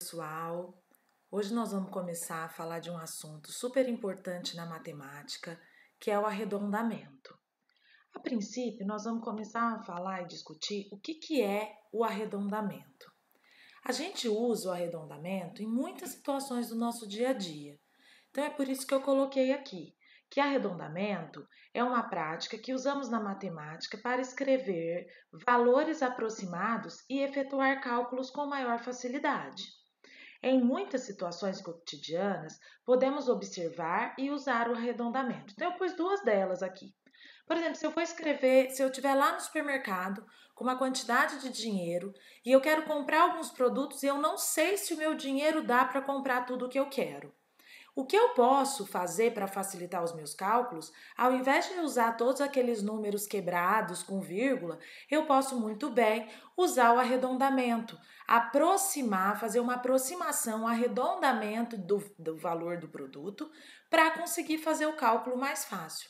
Pessoal, hoje nós vamos começar a falar de um assunto super importante na matemática, que é o arredondamento. A princípio, nós vamos começar a falar e discutir o que é o arredondamento. A gente usa o arredondamento em muitas situações do nosso dia a dia. Então é por isso que eu coloquei aqui, que arredondamento é uma prática que usamos na matemática para escrever valores aproximados e efetuar cálculos com maior facilidade. Em muitas situações cotidianas, podemos observar e usar o arredondamento. Então, eu pus duas delas aqui. Por exemplo, se eu estiver lá no supermercado com uma quantidade de dinheiro e eu quero comprar alguns produtos e eu não sei se o meu dinheiro dá para comprar tudo o que eu quero. O que eu posso fazer para facilitar os meus cálculos, ao invés de usar todos aqueles números quebrados com vírgula, eu posso muito bem usar o arredondamento, fazer uma aproximação, um arredondamento do valor do produto para conseguir fazer o cálculo mais fácil.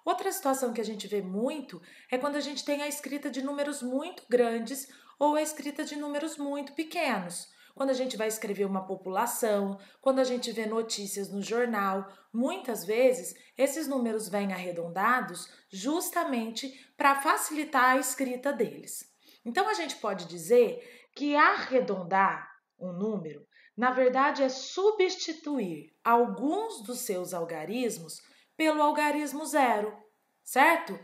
Outra situação que a gente vê muito é quando a gente tem a escrita de números muito grandes ou a escrita de números muito pequenos. Quando a gente vai escrever uma população, quando a gente vê notícias no jornal, muitas vezes esses números vêm arredondados justamente para facilitar a escrita deles. Então a gente pode dizer que arredondar um número, na verdade, é substituir alguns dos seus algarismos pelo algarismo zero, certo?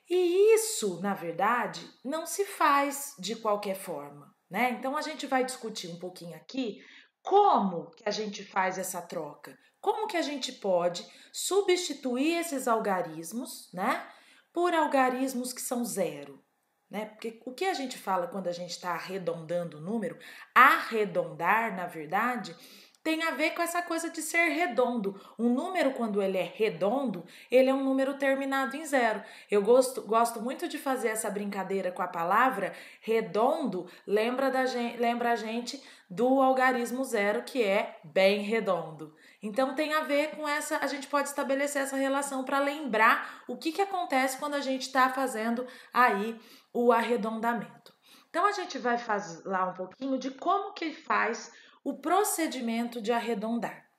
E isso, na verdade, não se faz de qualquer forma, né? Então a gente vai discutir um pouquinho aqui como que a gente faz essa troca, como que a gente pode substituir esses algarismos, né, por algarismos que são zero, né? Porque o que a gente fala quando a gente está arredondando o número, arredondar, na verdade, tem a ver com essa coisa de ser redondo. Um número, quando ele é redondo, ele é um número terminado em zero. Eu gosto muito de fazer essa brincadeira com a palavra redondo, lembra a gente do algarismo zero, que é bem redondo. Então tem a ver com essa, a gente pode estabelecer essa relação para lembrar o que acontece quando a gente está fazendo aí o arredondamento. Então a gente vai falar um pouquinho de como que faz o procedimento de arredondar.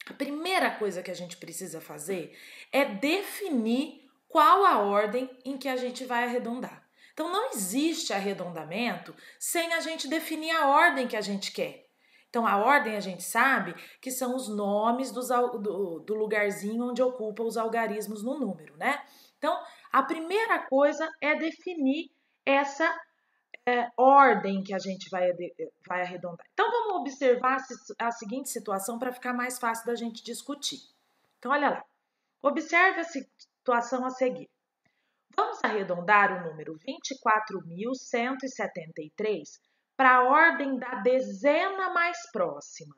A primeira coisa que a gente precisa fazer é definir qual a ordem em que a gente vai arredondar. Então não existe arredondamento sem a gente definir a ordem que a gente quer. Então a ordem a gente sabe que são os nomes do lugarzinho onde ocupa os algarismos no número, né? Então a primeira coisa é definir essa ordem que a gente vai arredondar. Então, vamos observar a seguinte situação para ficar mais fácil da gente discutir. Então, olha lá. Observe a situação a seguir. Vamos arredondar o número 24.173 para a ordem da dezena mais próxima.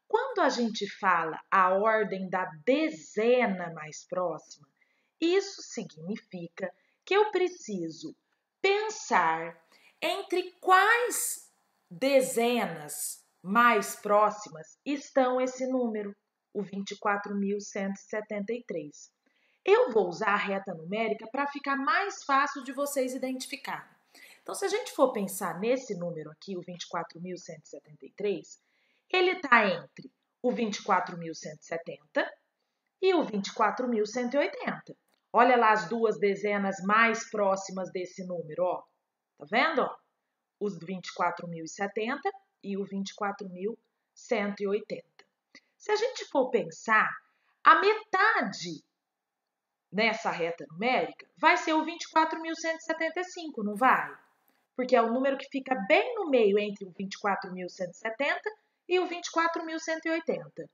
Quando a gente fala a ordem da dezena mais próxima, isso significa que eu preciso pensar entre quais dezenas mais próximas estão esse número, o 24.173. Eu vou usar a reta numérica para ficar mais fácil de vocês identificarem. Então, se a gente for pensar nesse número aqui, o 24.173, ele está entre o 24.170 e o 24.180. Olha lá as duas dezenas mais próximas desse número, ó. Tá vendo? Ó? Os 24.070 e o 24.180. Se a gente for pensar, a metade nessa reta numérica vai ser o 24.175, não vai? Porque é o número que fica bem no meio entre o 24.170 e o 24.180.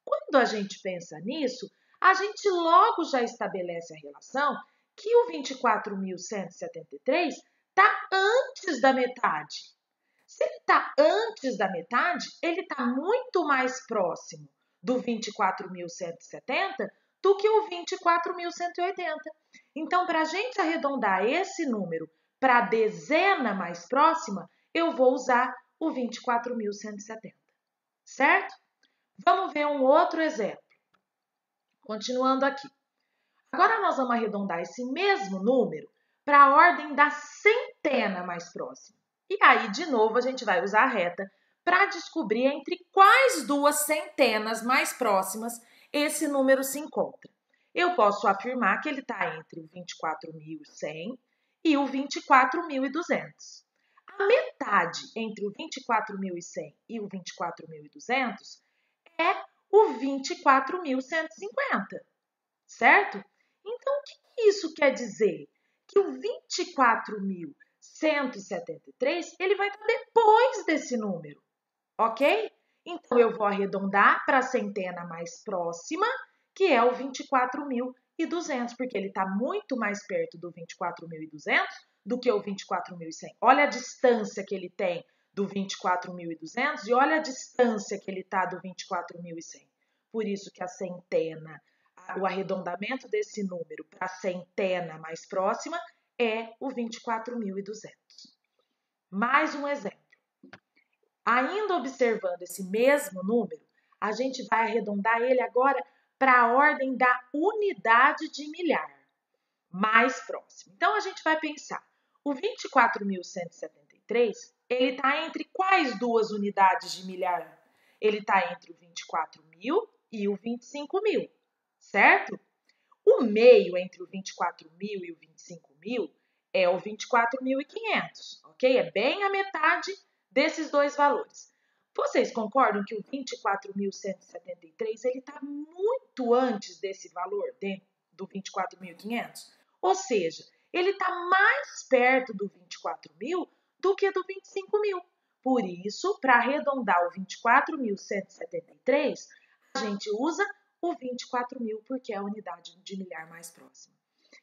Quando a gente pensa nisso, a gente logo já estabelece a relação que o 24.173 está antes da metade. Se ele está antes da metade, ele está muito mais próximo do 24.170 do que o 24.180. Então, para a gente arredondar esse número para a dezena mais próxima, eu vou usar o 24.170, certo? Vamos ver um outro exemplo. Continuando aqui. Agora nós vamos arredondar esse mesmo número para a ordem da centena mais próxima. E aí, de novo, a gente vai usar a reta para descobrir entre quais duas centenas mais próximas esse número se encontra. Eu posso afirmar que ele está entre o 24.100 e o 24.200. A metade entre o 24.100 e o 24.200 é o 24.150, certo? Então, o que isso quer dizer? Que o 24.173 ele vai estar depois desse número, ok? Então, eu vou arredondar para a centena mais próxima, que é o 24.200, porque ele está muito mais perto do 24.200 do que o 24.100. Olha a distância que ele tem do 24.200 e olha a distância que ele está do 24.100. Por isso que a centena, o arredondamento desse número para a centena mais próxima é o 24.200. Mais um exemplo. Ainda observando esse mesmo número, a gente vai arredondar ele agora para a ordem da unidade de milhar, mais próximo. Então, a gente vai pensar, o 24.173, ele está entre quais duas unidades de milhar? Ele está entre o 24.000 e o 25.000, certo? O meio entre o 24.000 e o 25.000 é o 24.500, ok? É bem a metade desses dois valores. Vocês concordam que o 24.173 ele está muito antes desse valor, do 24.500? Ou seja, ele está mais perto do 24.000 do que do 25.000. Por isso, para arredondar o 24.173, a gente usa o 24.000 porque é a unidade de milhar mais próxima.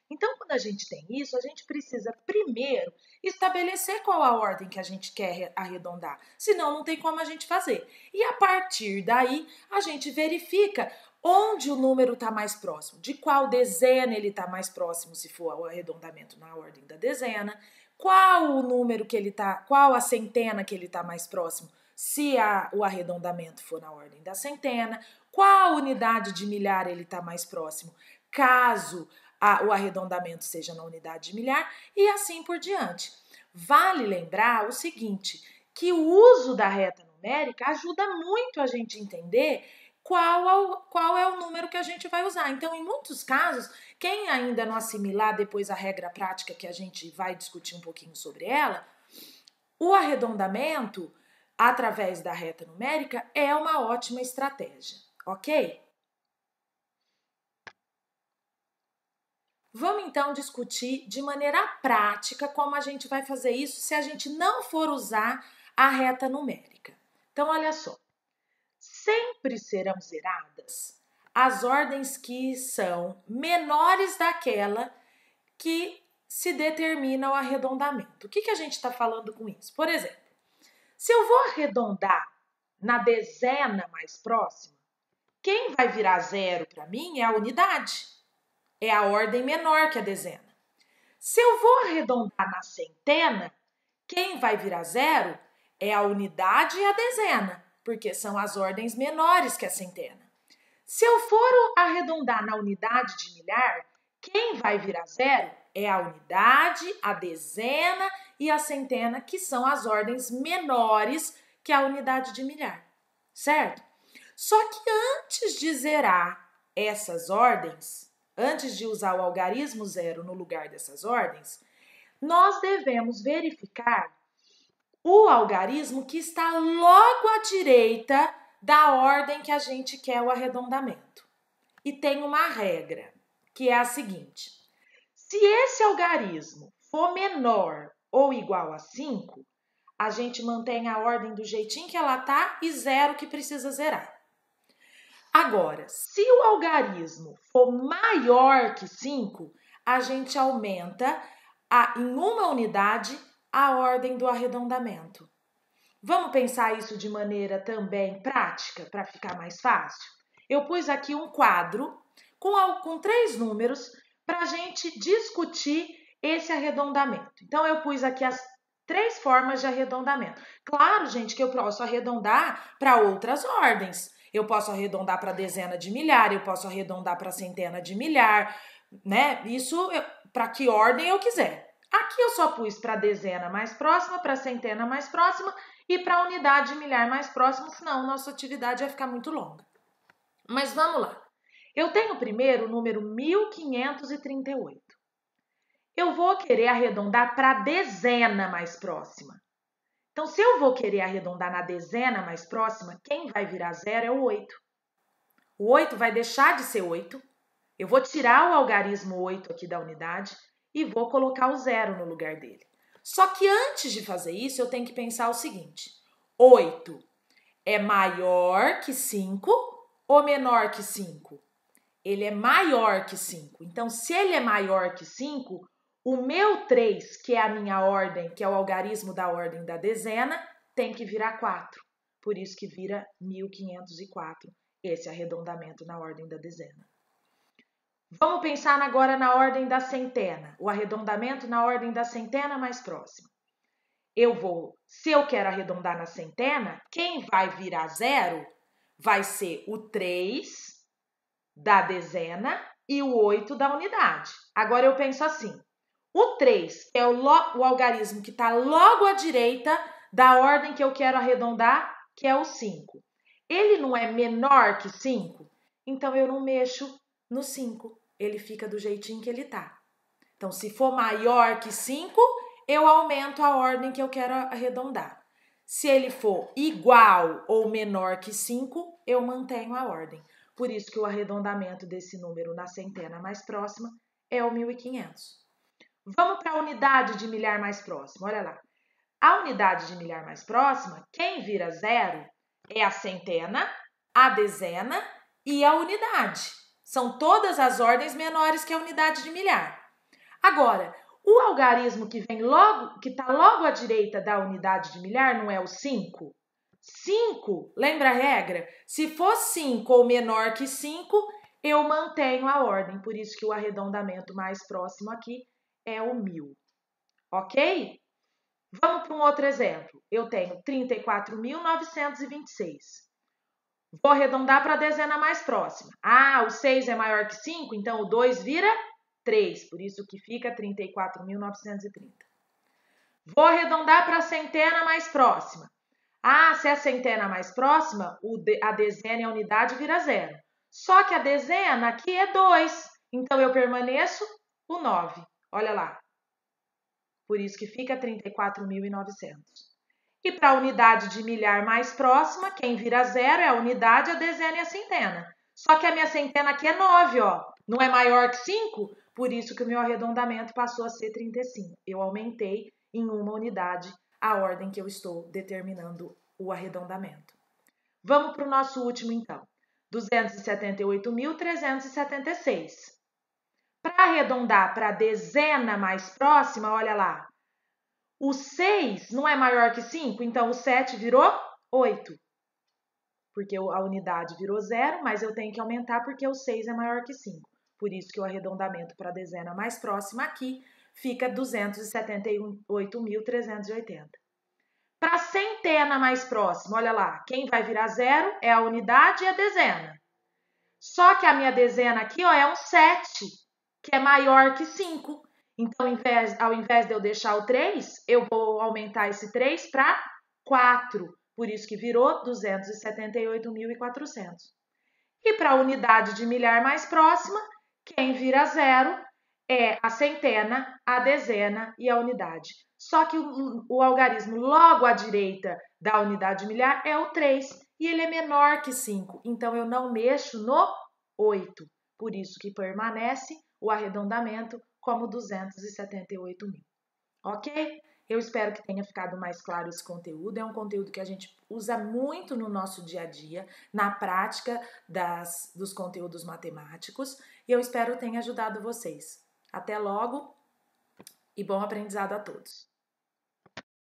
Então, quando a gente tem isso, a gente precisa primeiro estabelecer qual a ordem que a gente quer arredondar, senão não tem como a gente fazer. E a partir daí, a gente verifica onde o número está mais próximo, de qual dezena ele está mais próximo, se for o arredondamento na ordem da dezena, qual o número que ele está, qual a centena que ele está mais próximo, se o arredondamento for na ordem da centena, qual unidade de milhar ele está mais próximo, caso o arredondamento seja na unidade de milhar, e assim por diante. Vale lembrar o seguinte, que o uso da reta numérica ajuda muito a gente entender qual é o número que a gente vai usar. Então, em muitos casos, quem ainda não assimilar depois a regra prática que a gente vai discutir um pouquinho sobre ela, o arredondamento através da reta numérica é uma ótima estratégia, ok? Vamos então discutir de maneira prática como a gente vai fazer isso se a gente não for usar a reta numérica. Então, olha só, sempre serão zeradas as ordens que são menores daquela que se determina o arredondamento. O que a gente está falando com isso? Por exemplo, se eu vou arredondar na dezena mais próxima, quem vai virar zero para mim é a unidade. É a ordem menor que a dezena. Se eu vou arredondar na centena, quem vai virar zero é a unidade e a dezena, porque são as ordens menores que a centena. Se eu for arredondar na unidade de milhar, quem vai virar zero é a unidade, a dezena e a centena, que são as ordens menores que a unidade de milhar, certo? Só que antes de zerar essas ordens, antes de usar o algarismo zero no lugar dessas ordens, nós devemos verificar o algarismo que está logo à direita da ordem que a gente quer o arredondamento. E tem uma regra, que é a seguinte: se esse algarismo for menor ou igual a 5, a gente mantém a ordem do jeitinho que ela está e zero que precisa zerar. Agora, se o algarismo for maior que 5, a gente aumenta em uma unidade a ordem do arredondamento. Vamos pensar isso de maneira também prática, para ficar mais fácil? Eu pus aqui um quadro com 3 números para a gente discutir esse arredondamento. Então, eu pus aqui as 3 formas de arredondamento. Claro, gente, que eu posso arredondar para outras ordens. Eu posso arredondar para dezena de milhar, eu posso arredondar para centena de milhar, né? Isso para que ordem eu quiser. Aqui eu só pus para a dezena mais próxima, para a centena mais próxima e para a unidade de milhar mais próxima, senão nossa atividade vai ficar muito longa. Mas vamos lá. Eu tenho primeiro o número 1538. Eu vou querer arredondar para a dezena mais próxima. Então, se eu vou querer arredondar na dezena mais próxima, quem vai virar zero é o 8. O 8 vai deixar de ser 8. Eu vou tirar o algarismo 8 aqui da unidade e vou colocar o zero no lugar dele. Só que antes de fazer isso, eu tenho que pensar o seguinte. 8 é maior que 5 ou menor que 5? Ele é maior que 5. Então, se ele é maior que 5, o meu 3, que é a minha ordem, que é o algarismo da ordem da dezena, tem que virar 4. Por isso que vira 1504, esse arredondamento na ordem da dezena. Vamos pensar agora na ordem da centena, o arredondamento na ordem da centena mais próxima. Se eu quero arredondar na centena, quem vai virar zero vai ser o 3 da dezena e o 8 da unidade. Agora eu penso assim, o 3 é o algarismo que está logo à direita da ordem que eu quero arredondar, que é o 5. Ele não é menor que 5, então eu não mexo no 5. Ele fica do jeitinho que ele está. Então, se for maior que 5, eu aumento a ordem que eu quero arredondar. Se ele for igual ou menor que 5, eu mantenho a ordem. Por isso que o arredondamento desse número na centena mais próxima é o 1500. Vamos para a unidade de milhar mais próxima, olha lá. A unidade de milhar mais próxima, quem vira zero é a centena, a dezena e a unidade. São todas as ordens menores que a unidade de milhar. Agora, o algarismo que está logo à direita da unidade de milhar não é o 5? 5, lembra a regra? Se for 5 ou menor que 5, eu mantenho a ordem. Por isso que o arredondamento mais próximo aqui é o 1000. Ok? Vamos para um outro exemplo. Eu tenho 34.926. Vou arredondar para a dezena mais próxima. Ah, o 6 é maior que 5, então o 2 vira 3, por isso que fica 34.930. Vou arredondar para a centena mais próxima. Ah, se é a centena mais próxima, a dezena e a unidade vira zero. Só que a dezena aqui é 2, então eu permaneço o 9. Olha lá. Por isso que fica 34.900. E para a unidade de milhar mais próxima, quem vira zero é a unidade, a dezena e a centena. Só que a minha centena aqui é 9, ó. Não é maior que 5? Por isso que o meu arredondamento passou a ser 35. Eu aumentei em uma unidade a ordem que eu estou determinando o arredondamento. Vamos para o nosso último, então. 278.376. Para arredondar para a dezena mais próxima, olha lá. O 6 não é maior que 5, então o 7 virou 8. Porque a unidade virou 0, mas eu tenho que aumentar porque o 6 é maior que 5. Por isso que o arredondamento para a dezena mais próxima aqui fica 278.380. Para a centena mais próxima, olha lá, quem vai virar 0 é a unidade e a dezena. Só que a minha dezena aqui, ó, é um 7, que é maior que 5. Então, ao invés de eu deixar o 3, eu vou aumentar esse 3 para 4. Por isso que virou 278.400. E para a unidade de milhar mais próxima, quem vira 0 é a centena, a dezena e a unidade. Só que o algarismo logo à direita da unidade de milhar é o 3 e ele é menor que 5. Então, eu não mexo no 8. Por isso que permanece o arredondamento como 278.000. Ok? Eu espero que tenha ficado mais claro esse conteúdo. É um conteúdo que a gente usa muito no nosso dia a dia, na prática dos conteúdos matemáticos. E eu espero que tenha ajudado vocês. Até logo e bom aprendizado a todos!